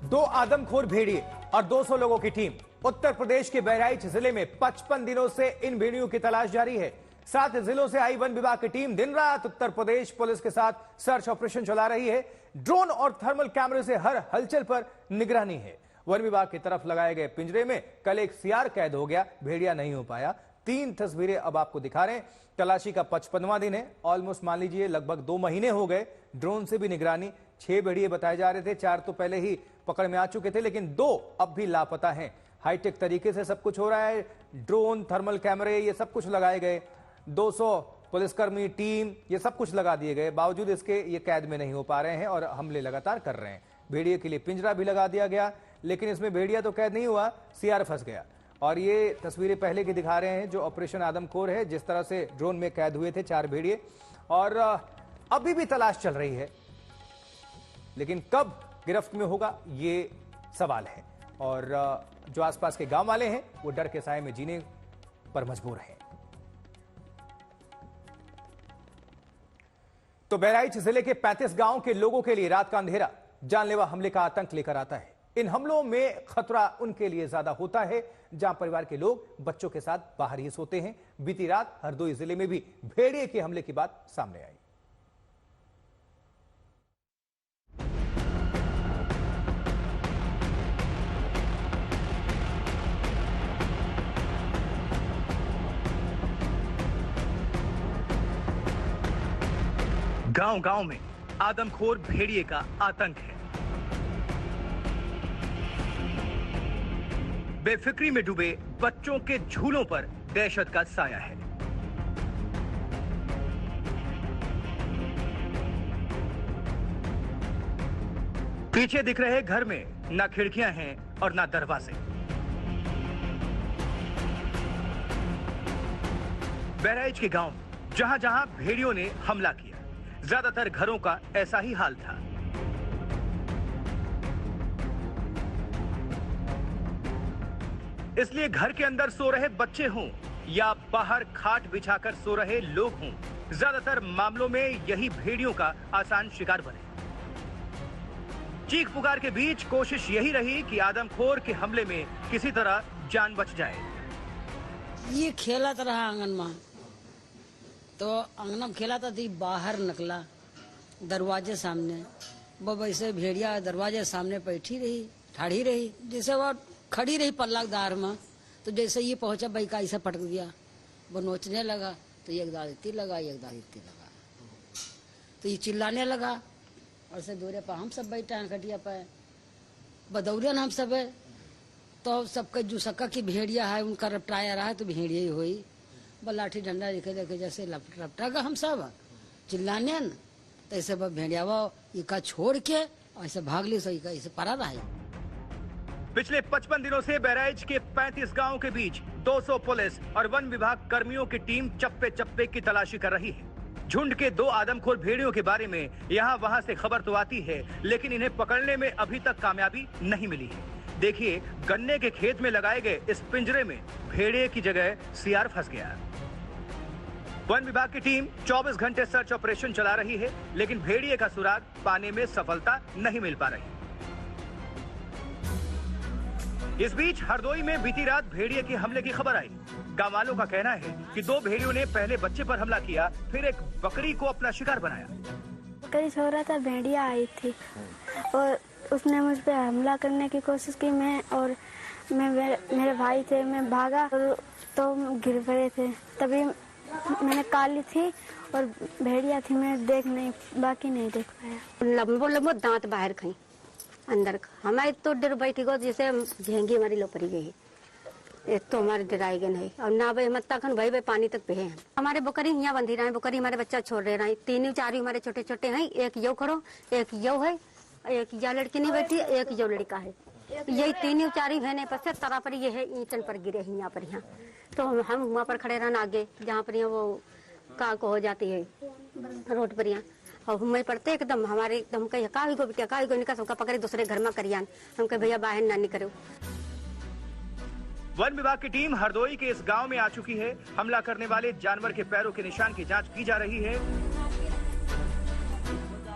दो आदमखोर भेड़िए और 200 लोगों की टीम। उत्तर प्रदेश के बहराइच जिले में 55 दिनों से इन भेड़ियों की तलाश जारी है। 7 जिलों से आई वन विभाग की टीम दिन रात उत्तर प्रदेश पुलिस के साथ सर्च ऑपरेशन चला रही है। ड्रोन और थर्मल कैमरे से हर हलचल पर निगरानी है। वन विभाग की तरफ लगाए गए पिंजरे में कल एक सियार कैद हो गया, भेड़िया नहीं हो पाया। 3 तस्वीरें अब आपको दिखा रहे हैं। तलाशी का 55वां दिन है। ऑलमोस्ट मान लीजिए लगभग 2 महीने हो गए। ड्रोन से भी निगरानी। 6 भेड़िए बताए जा रहे थे, 4 तो पहले ही पकड़ में आ चुके थे, लेकिन 2 अब भी लापता हैं। हाईटेक तरीके से सब कुछ हो रहा है। ड्रोन, थर्मल कैमरे, ये सब कुछ लगाए गए। 200 पुलिसकर्मी, टीम, ये सब कुछ लगा दिए गए। बावजूद इसके ये कैद में नहीं हो पा रहे हैं और हमले लगातार कर रहे हैं। भेड़िए के लिए पिंजरा भी लगा दिया गया, लेकिन इसमें भेड़िया तो कैद नहीं हुआ, सियार फंस गया। और ये तस्वीरें पहले की दिखा रहे हैं जो ऑपरेशन आदमखोर है, जिस तरह से ड्रोन में कैद हुए थे 4 भेड़िए। और अभी भी तलाश चल रही है, लेकिन कब गिरफ्त में होगा ये सवाल है। और जो आसपास के गांव वाले हैं वो डर के साए में जीने पर मजबूर हैं। तो बहराइच जिले के 35 गांव के लोगों के लिए रात का अंधेरा जानलेवा हमले का आतंक लेकर आता है। इन हमलों में खतरा उनके लिए ज्यादा होता है जहां परिवार के लोग बच्चों के साथ बाहर ही सोते हैं। बीती रात हरदोई जिले में भी भेड़िए के हमले की बात सामने आई। गांव-गांव में आदमखोर भेड़िए का आतंक है। बेफिक्री में डूबे बच्चों के झूलों पर दहशत का साया है। पीछे दिख रहे घर में ना खिड़कियां हैं और ना दरवाजे। बहराइच के गांव जहां-जहां भेड़ियों ने हमला किया, ज्यादातर घरों का ऐसा ही हाल था। इसलिए घर के अंदर सो रहे बच्चे हों या बाहर खाट बिछाकर सो रहे लोग हों, ज्यादातर मामलों में यही भेड़ियों का आसान शिकार बने। चीख पुकार के बीच कोशिश यही रही कि आदमखोर के हमले में किसी तरह जान बच जाए। ये खेला रहा आंगन में, तो आंगन में खेला था, बाहर निकला दरवाजे सामने, वो वैसे भेड़िया दरवाजे सामने बैठी रही, ठाड़ी रही, जैसे वो खड़ी रही पल्लादार में। तो जैसे ये पहुंचा भाई का ऐसा पटक दिया, वो नोचने लगा, तो एक दाल इतनी लगा, एक दाल इतनी लगा, तो ये चिल्लाने लगा। और से दूरे पर हम सब बैठे हैं खटिया पे, बदौलियन हम सब है, तो सबका जो सक्का की भेड़िया है उनका रपटाया रहा है, तो भेड़िया ही हुई। लाठी डंडा देखे देखे जैसे लपटा का हम सब चिल्लाने न, तो ऐसे भेड़िया वो इका छोड़ के ऐसे भाग ली, सो इका ऐसे परा रहा है। पिछले 55 दिनों से बहराइच के 35 गांवों के बीच 200 पुलिस और वन विभाग कर्मियों की टीम चप्पे चप्पे की तलाशी कर रही है। झुंड के 2 आदमखोर भेड़ियों के बारे में यहाँ वहाँ से खबर तो आती है, लेकिन इन्हें पकड़ने में अभी तक कामयाबी नहीं मिली है। देखिए, गन्ने के खेत में लगाए गए इस पिंजरे में भेड़िए की जगह सियार फंस गया। वन विभाग की टीम 24 घंटे सर्च ऑपरेशन चला रही है, लेकिन भेड़िए का सुराग पाने में सफलता नहीं मिल पा रही। इस बीच हरदोई में बीती रात भेड़िए के हमले की खबर आई। गांव वालों का कहना है कि 2 भेड़ियों ने पहले बच्चे पर हमला किया, फिर एक बकरी को अपना शिकार बनाया। बकरी सो रहा था, भेड़िया आई थी और उसने मुझ पे हमला करने की कोशिश की। मेरे भाई थे, मैं भागा तो गिर पड़े थे। तभी मैंने काली थी और भेड़िया थी, मैं बाकी नहीं देख पाया। लंबो लंबो दांत बाहर खाई अंदर। हमारे तो डर बैठी गो, जैसे झेंगी हमारी लो पड़ी गई। एक तो हमारे डराए गए नहीं, और ना भाई मत्ता खन भाई पानी तक बहे हैं। हमारे बकरी यहाँ बंधी रहे, बकरी हमारे बच्चा छोड़ रहे। 3-4 हमारे छोटे छोटे हैं, एक यो खड़ो, एक यो है, एक या लड़की नहीं बैठी, एक यो लड़का है। यही 3-4 है, पश्चात तरा पर ये है, ईंटन पर गिरे हैं यहाँ पर। यहाँ तो हम वहाँ पर खड़े रहना आगे, जहाँ पर वो का को हो जाती है रोड पर। यहाँ और हम पड़ते एकदम हमारे एकदम कहीं का को बिटिया का निकाल सबका पकड़े दूसरे घर में करियान। हम कहे भैया बाहर ना निकलो। वन विभाग की टीम हरदोई के इस गांव में आ चुकी है। हमला करने वाले जानवर के पैरों के निशान की जांच की जा रही है।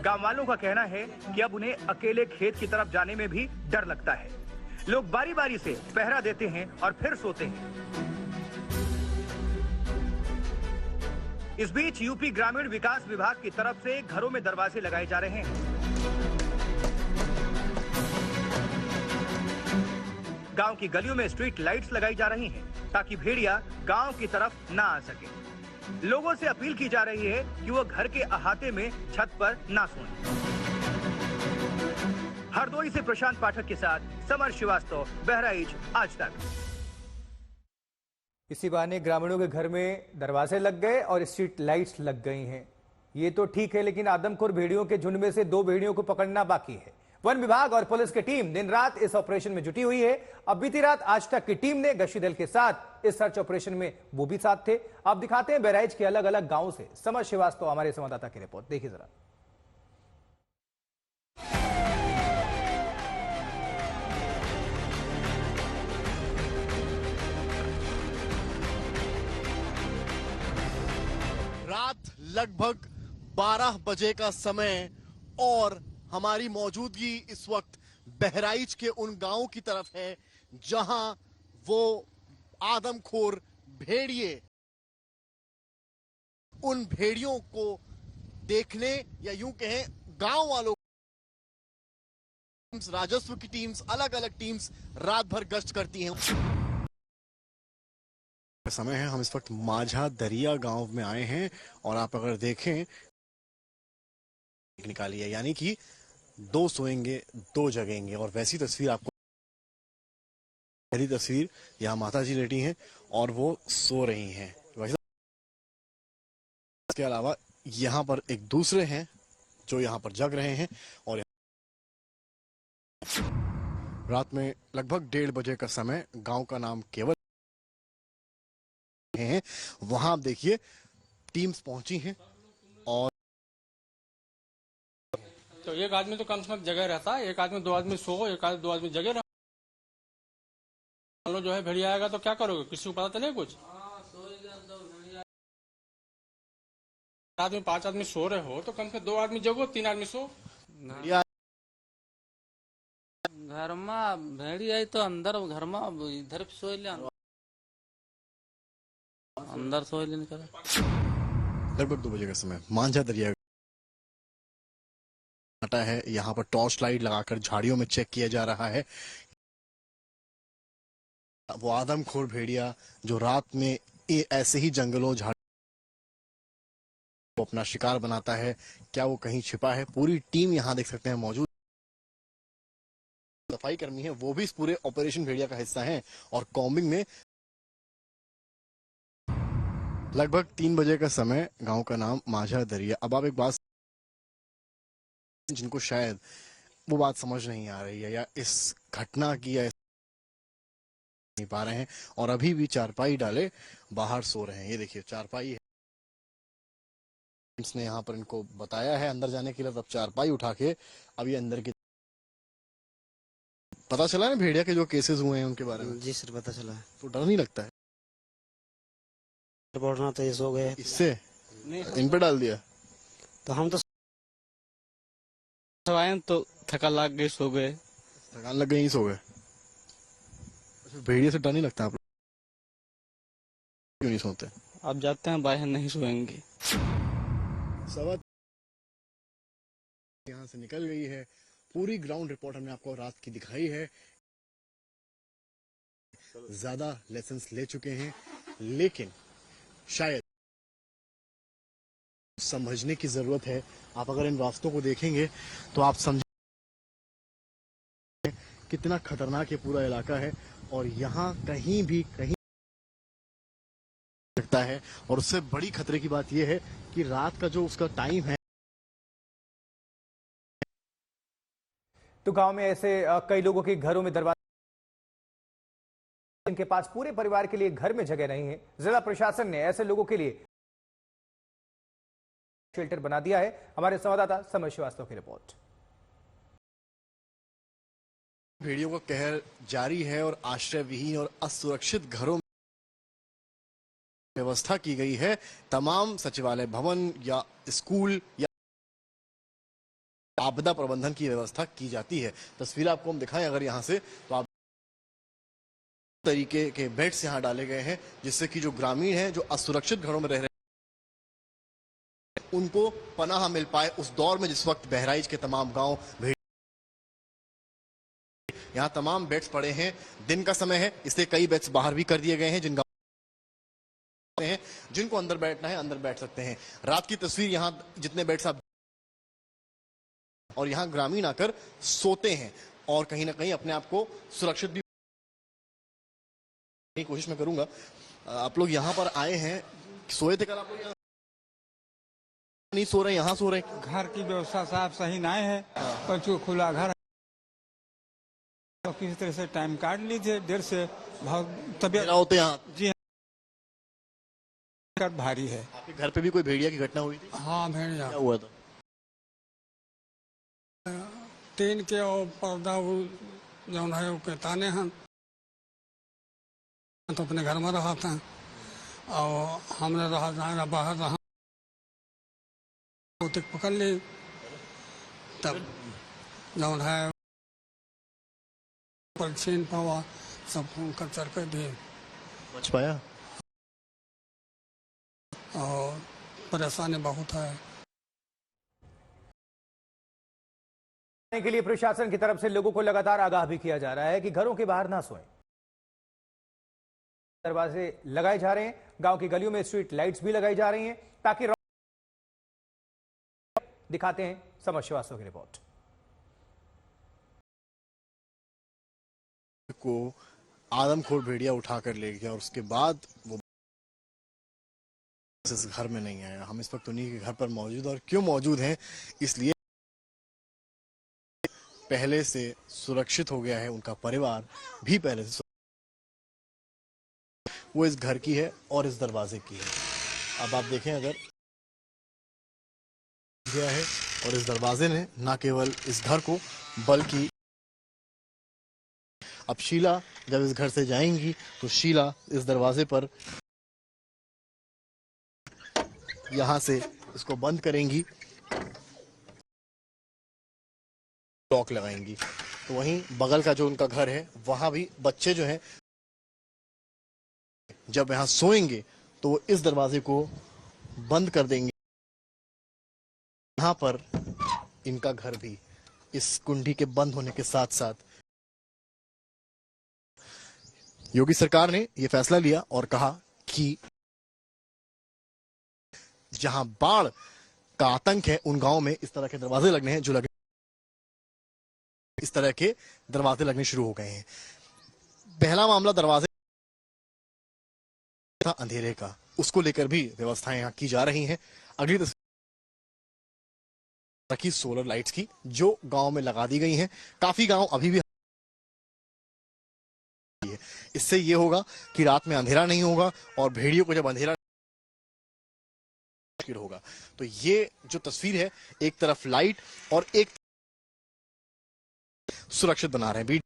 गांव वालों का कहना है कि अब उन्हें अकेले खेत की तरफ जाने में भी डर लगता है। लोग बारी बारी से पहरा देते हैं और फिर सोते हैं। इस बीच यूपी ग्रामीण विकास विभाग की तरफ से घरों में दरवाजे लगाए जा रहे हैं। गांव की गलियों में स्ट्रीट लाइट्स लगाई जा रही हैं ताकि भेड़िया गांव की तरफ ना आ सके। लोगों से अपील की जा रही है कि वो घर के अहाते में छत पर ना सोएं। हरदोई से प्रशांत पाठक के साथ समर श्रीवास्तव, बहराइच आज तक। इसी बहाने ग्रामीणों के घर में दरवाजे लग गए और स्ट्रीट लाइट्स लग गई हैं। ये तो ठीक है, लेकिन आदमखोर भेड़ियों के झुंड में से 2 भेड़ियों को पकड़ना बाकी है। वन विभाग और पुलिस की टीम दिन रात इस ऑपरेशन में जुटी हुई है। अब बीती रात आज तक की टीम ने गश्ती दल के साथ इस सर्च ऑपरेशन में वो भी साथ थे। अब दिखाते हैं बहराइच के अलग अलग गांवों से समर श्रीवास्तव हमारे संवाददाता की रिपोर्ट। देखिए जरा। रात लगभग 12 बजे का समय और हमारी मौजूदगी इस वक्त बहराइच के उन गांवों की तरफ है जहां वो आदमखोर भेड़िए उन भेड़ियों को देखने या यूं कहें गांव वालों राजस्व की टीम्स, अलग अलग टीम्स रात भर गश्त करती हैं। समय है, हम इस वक्त माझा दरिया गांव में आए हैं और आप अगर देखें निकाली है, यानी कि 2 सोएंगे 2 जगेंगे। और वैसी तस्वीर आपको, पहली तस्वीर यहाँ माता जी लेटी हैं और वो सो रही हैं। इसके अलावा यहाँ पर एक दूसरे हैं जो यहाँ पर जग रहे हैं। और रात में लगभग 1:30 बजे का समय, गांव का नाम केवल है। वहां आप देखिए टीम्स पहुंची हैं और तो एक आदमी तो कम से कम जगह रहता है, एक आदमी 2 आदमी सो, एक आदमी 2 आदमी जगह रहा। मान लो जो है भेड़िया आएगा तो क्या करोगे, किसी को पता तो नहीं कुछ। आदमी 5 आदमी सो रहे हो तो कम से कम 2 आदमी जगो, 3 आदमी सो। घर में भेड़ी आई तो अंदर घर में इधर सो ले, अंदर सो ले निकल। लगभग 2 बजे का समय, मांझा दरिया है। यहाँ पर टॉर्च लाइट लगाकर झाड़ियों में चेक किया जा रहा है। वो आदमखोर भेड़िया जो रात में ऐसे ही जंगलों झाड़ अपना शिकार बनाता है, क्या वो कहीं छिपा है? पूरी टीम यहाँ देख सकते हैं मौजूद। सफाई कर्मी है, वो भी इस पूरे ऑपरेशन भेड़िया का हिस्सा हैं और कॉम्बिंग में लगभग 3 बजे का समय, गांव का नाम माझा दरिया। अब आप एक बात जिनको शायद वो बात समझ नहीं आ रही है या इस घटना की या नहीं पा रहे हैं, और अभी भी चारपाई डाले बाहर सो रहे हैं। ये देखिए चारपाई है, इसने यहाँ पर इनको बताया है अंदर जाने के लिए। तब चारपाई उठा के अभी अंदर की पता चला है भेड़िया के जो केसेस हुए हैं उनके बारे में। जी सर, पता चला है। तो डर नहीं लगता है? बोलना तो ये सो गए, इससे इन पे डाल दिया तो हम तो आए तो थका लग गई, सो गए। थकान लग गई, सो गए। भेड़िया से डर नहीं लगता? आप क्यों नहीं सोते? आप जाते हैं बाहर, नहीं सोएंगे। सवा यहाँ से निकल गई है। पूरी ग्राउंड रिपोर्ट हमने आपको रात की दिखाई है। ज्यादा लेसन्स ले चुके हैं, लेकिन शायद समझने की जरूरत है। आप अगर इन रास्तों को देखेंगे तो आप समझ कितना खतरनाक ये पूरा इलाका है और यहाँ कहीं भी कहीं सकता है। और उससे बड़ी खतरे की बात यह है कि रात का जो उसका टाइम है। तो गांव में ऐसे कई लोगों के घरों में दरवाजे, इनके पास पूरे परिवार के लिए घर में जगह नहीं है। जिला प्रशासन ने ऐसे लोगों के लिए शेल्टर बना दिया है। हमारे संवाददाता समर श्रीवास्तव की रिपोर्ट। भेड़ियों का कहर जारी है और आश्रय विहीन और असुरक्षित घरों में व्यवस्था की गई है। तमाम सचिवालय भवन या स्कूल या आपदा प्रबंधन की व्यवस्था की जाती है। तस्वीर आपको हम दिखाएं अगर यहाँ से, तो आप तरीके के बेड्स यहाँ डाले गए हैं जिससे कि जो ग्रामीण हैं, जो असुरक्षित घरों में रह रहे हैं, उनको पनाह मिल पाए उस दौर में जिस वक्त बहराइच के तमाम गांव यहाँ तमाम बेड्स पड़े हैं। दिन का समय है, इसलिए कई बेड्स बाहर भी कर दिए गए हैं। जिनको अंदर बैठना है अंदर बैठ सकते हैं। रात की तस्वीर यहाँ जितने बेड्स आप, और यहाँ ग्रामीण आकर सोते हैं और कहीं ना कहीं अपने आप को सुरक्षित भी कोशिश में करूंगा। आप लोग यहाँ पर आए हैं, सोए थे कल आप लोग? यहाँ नहीं सो रहे, यहाँ सो रहे। घर की व्यवस्था साफ सही नहीं है, बच्चों खुला घर, तो किसी तरह से टाइम काट लीजिए। देर से बहुत तबियत होते यहाँ जी भारी है। आपके घर पे भी कोई भेड़िया की घटना हुई थी? हाँ, भेड़िया क्या हुआ था? टीन के और पर्दा जो है वो ताने हैं, तो अपने घर में रहा था और हमने रहा बाहर रहा, पकड़ ली, तब जो है छीन पावा सब कर चढ़ कर दिए। बच पाया? और परेशानी बहुत है। के लिए प्रशासन की तरफ से लोगों को लगातार आगाह भी किया जा रहा है कि घरों के बाहर ना सोएं। दरवाजे लगाए जा रहे हैं, गांव की गलियों में स्ट्रीट लाइट्स भी लगाई जा रही हैं ताकि दिखाते हैं समर श्रीवास्तव की रिपोर्ट। को आदमखोर भेड़िया उठाकर ले गया और उसके बाद वो इस घर में नहीं आया। हम इस वक्त उन्हीं के घर पर मौजूद, और क्यों मौजूद हैं इसलिए पहले से सुरक्षित हो गया है, उनका परिवार भी पहले से वो इस घर की है और इस दरवाजे की है। अब आप देखें अगर गया है और इस दरवाजे ने ना केवल इस घर को बल्कि अब शीला जब इस घर से जाएंगी तो शीला इस दरवाजे पर यहां से इसको बंद करेंगी, लॉक लगाएंगी। तो वहीं बगल का जो उनका घर है वहां भी बच्चे जो हैं जब यहां सोएंगे तो इस दरवाजे को बंद कर देंगे। यहां पर इनका घर भी इस कुंडी के बंद होने के साथ साथ योगी सरकार ने यह फैसला लिया और कहा कि जहां बाढ़ का आतंक है उन गांवों में इस तरह के दरवाजे लगने हैं, जो लगे इस तरह के दरवाजे लगने शुरू हो गए हैं। पहला मामला दरवाजे था अंधेरे का, उसको लेकर भी व्यवस्थाएं यहां की जा रही हैं। अगली तस्वीर की सोलर लाइट्स की जो गांव में लगा दी गई हैं। काफी गांव अभी भी, इससे ये होगा कि रात में अंधेरा नहीं होगा और भेड़ियों को जब अंधेरा होगा तो ये जो तस्वीर है एक तरफ लाइट और एक सुरक्षित बना रहे हैं।